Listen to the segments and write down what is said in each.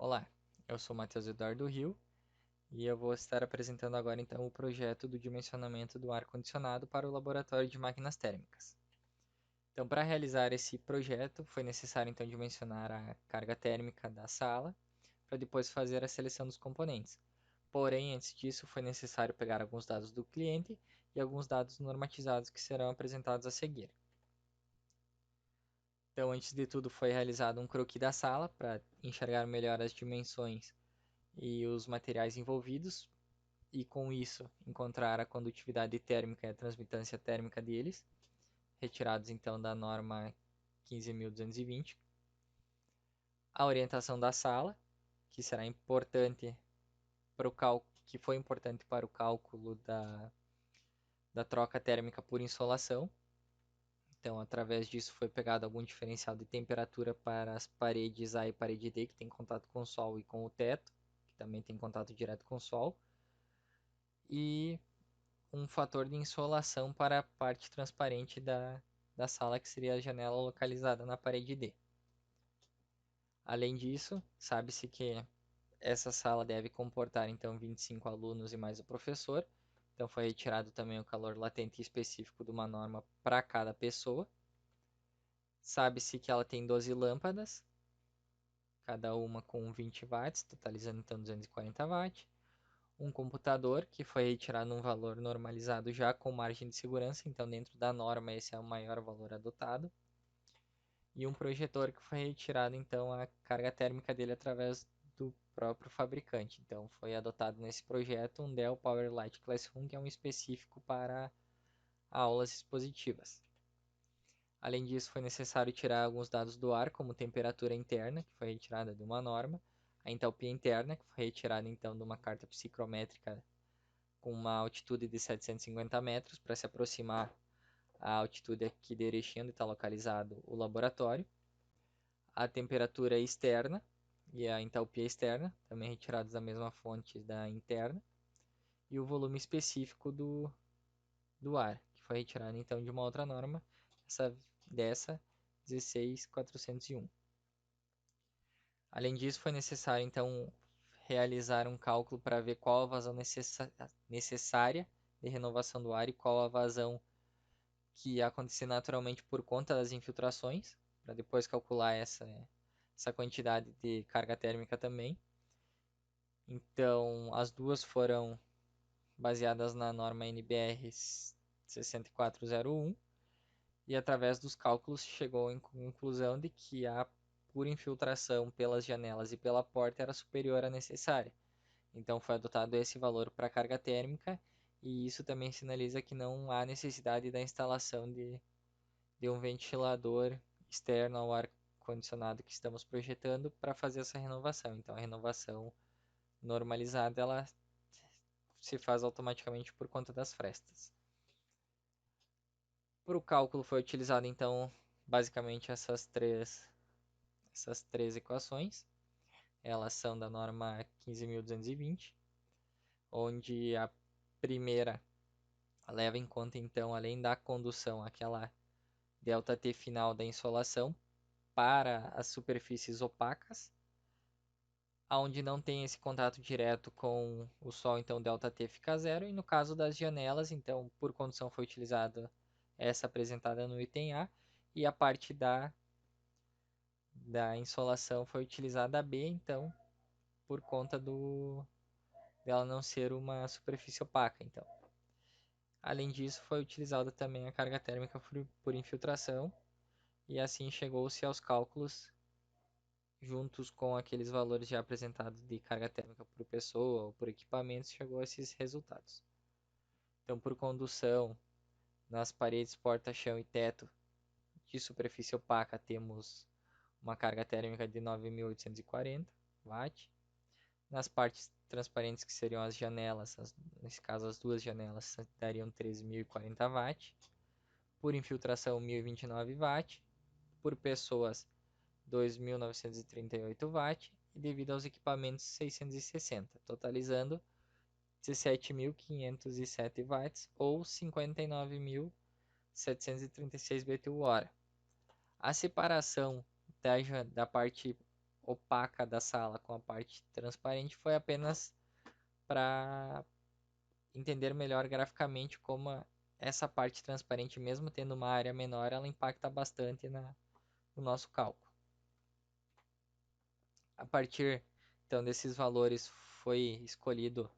Olá, eu sou Matheus Eduardo Rio e eu vou estar apresentando agora então o projeto do dimensionamento do ar-condicionado para o laboratório de máquinas térmicas. Então, para realizar esse projeto, foi necessário então dimensionar a carga térmica da sala para depois fazer a seleção dos componentes. Porém, antes disso, foi necessário pegar alguns dados do cliente e alguns dados normatizados que serão apresentados a seguir. Então, antes de tudo, foi realizado um croquis da sala para enxergar melhor as dimensões e os materiais envolvidos, e com isso encontrar a condutividade térmica e a transmitância térmica deles, retirados então da norma 15.220. A orientação da sala, que será importante para o cálculo, que foi importante para o cálculo da troca térmica por insolação. Então, através disso foi pegado algum diferencial de temperatura para as paredes A e parede D, que tem contato com o sol, e com o teto, que também tem contato direto com o sol, e um fator de insolação para a parte transparente da sala, que seria a janela localizada na parede D. Além disso, sabe-se que essa sala deve comportar então 25 alunos e mais o professor. Então foi retirado também o calor latente específico de uma norma para cada pessoa. Sabe-se que ela tem 12 lâmpadas, cada uma com 20 watts, totalizando então 240 watts. Um computador que foi retirado um valor normalizado já com margem de segurança, então dentro da norma esse é o maior valor adotado. E um projetor que foi retirado então a carga térmica dele através do próprio fabricante. Então foi adotado nesse projeto um Dell PowerLight Classroom, que é um específico para aulas expositivas. Além disso, foi necessário tirar alguns dados do ar, como temperatura interna, que foi retirada de uma norma, a entalpia interna, que foi retirada então de uma carta psicométrica com uma altitude de 750 metros, para se aproximar à altitude aqui de Erechim, onde está localizado o laboratório. A temperatura externa e a entalpia externa, também retirados da mesma fonte da interna. E o volume específico do ar, que foi retirado então de uma outra norma, dessa 16401. Além disso, foi necessário então realizar um cálculo para ver qual a vazão necessária de renovação do ar e qual a vazão que ia acontecer naturalmente por conta das infiltrações, para depois calcular essa quantidade de carga térmica também. Então, as duas foram baseadas na norma NBR 6401, e através dos cálculos chegou em conclusão de que a pura infiltração pelas janelas e pela porta era superior à necessária. Então foi adotado esse valor para a carga térmica, e isso também sinaliza que não há necessidade da instalação de um ventilador externo ao ar-condicionado que estamos projetando para fazer essa renovação. Então a renovação normalizada ela se faz automaticamente por conta das frestas. Para o cálculo foi utilizado então basicamente essas três equações. Elas são da norma 15.220, onde a primeira leva em conta então, além da condução, aquela ΔT final da insolação para as superfícies opacas, onde não tem esse contato direto com o sol, então ΔT fica zero. E no caso das janelas, então por condução foi utilizada essa apresentada no item A, e a parte da insolação foi utilizada a B, então por conta dela não ser uma superfície opaca. Então, além disso, foi utilizada também a carga térmica por infiltração, e assim chegou-se aos cálculos juntos com aqueles valores já apresentados de carga térmica por pessoa ou por equipamentos, chegou a esses resultados. Então, por condução, nas paredes, porta, chão e teto de superfície opaca, temos uma carga térmica de 9.840 watts. Nas partes transparentes, que seriam as janelas, nesse caso as duas janelas, dariam 13.040 watts. Por infiltração, 1.029 watts. Por pessoas, 2.938 watts. E devido aos equipamentos, 660, totalizando 17.507 watts ou 59.736 BTU hora. A separação da parte opaca da sala com a parte transparente foi apenas para entender melhor graficamente como essa parte transparente, mesmo tendo uma área menor, ela impacta bastante no nosso cálculo. A partir então desses valores foi escolhido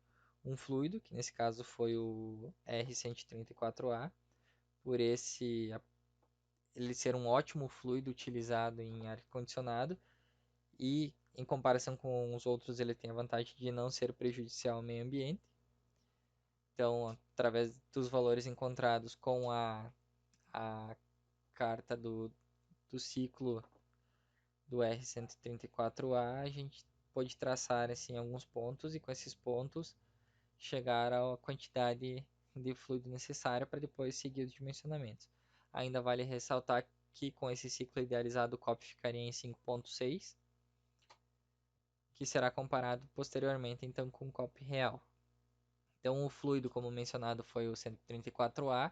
um fluido, que nesse caso foi o R134A, por ele ser um ótimo fluido utilizado em ar-condicionado e em comparação com os outros ele tem a vantagem de não ser prejudicial ao meio ambiente. Então, através dos valores encontrados com a carta do ciclo do R134A, a gente pode traçar assim alguns pontos e com esses pontos chegar à quantidade de fluido necessária para depois seguir os dimensionamentos. Ainda vale ressaltar que com esse ciclo idealizado o COP ficaria em 5.6, que será comparado posteriormente então com o COP real. Então o fluido, como mencionado, foi o 134A,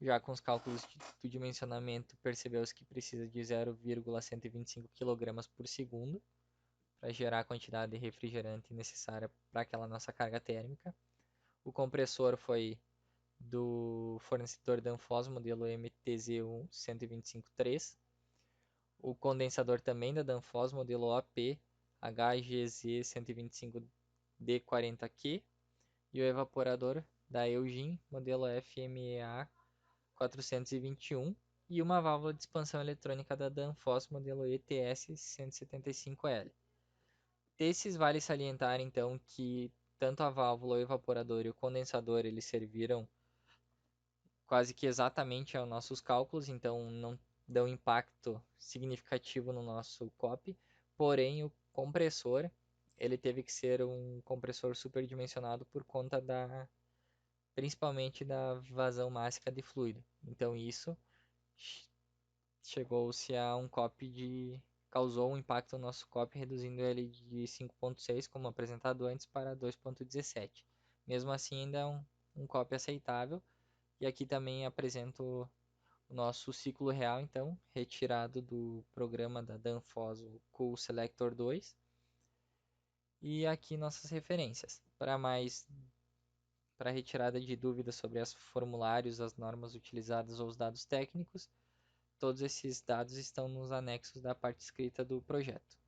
já com os cálculos do dimensionamento percebeu-se que precisa de 0,125 kg por segundo para gerar a quantidade de refrigerante necessária para aquela nossa carga térmica. O compressor foi do fornecedor Danfoss, modelo MTZ1 1253. O condensador também da Danfoss, modelo OP HGZ 125D40Q. E o evaporador da Eugene, modelo FMEA 421. E uma válvula de expansão eletrônica da Danfoss, modelo ETS 175L. Desses vale salientar então que tanto a válvula, o evaporador e o condensador eles serviram quase que exatamente aos nossos cálculos, então não dão impacto significativo no nosso COP, porém o compressor ele teve que ser um compressor superdimensionado por conta principalmente da vazão máxima de fluido. Então isso chegou-se a um COP causou um impacto no nosso COP, reduzindo ele de 5.6, como apresentado antes, para 2.17. Mesmo assim, ainda é um COP aceitável. E aqui também apresento o nosso ciclo real, então, retirado do programa da Danfoss, o Cool Selector 2. E aqui nossas referências. Para retirada de dúvidas sobre os formulários, as normas utilizadas ou os dados técnicos, todos esses dados estão nos anexos da parte escrita do projeto.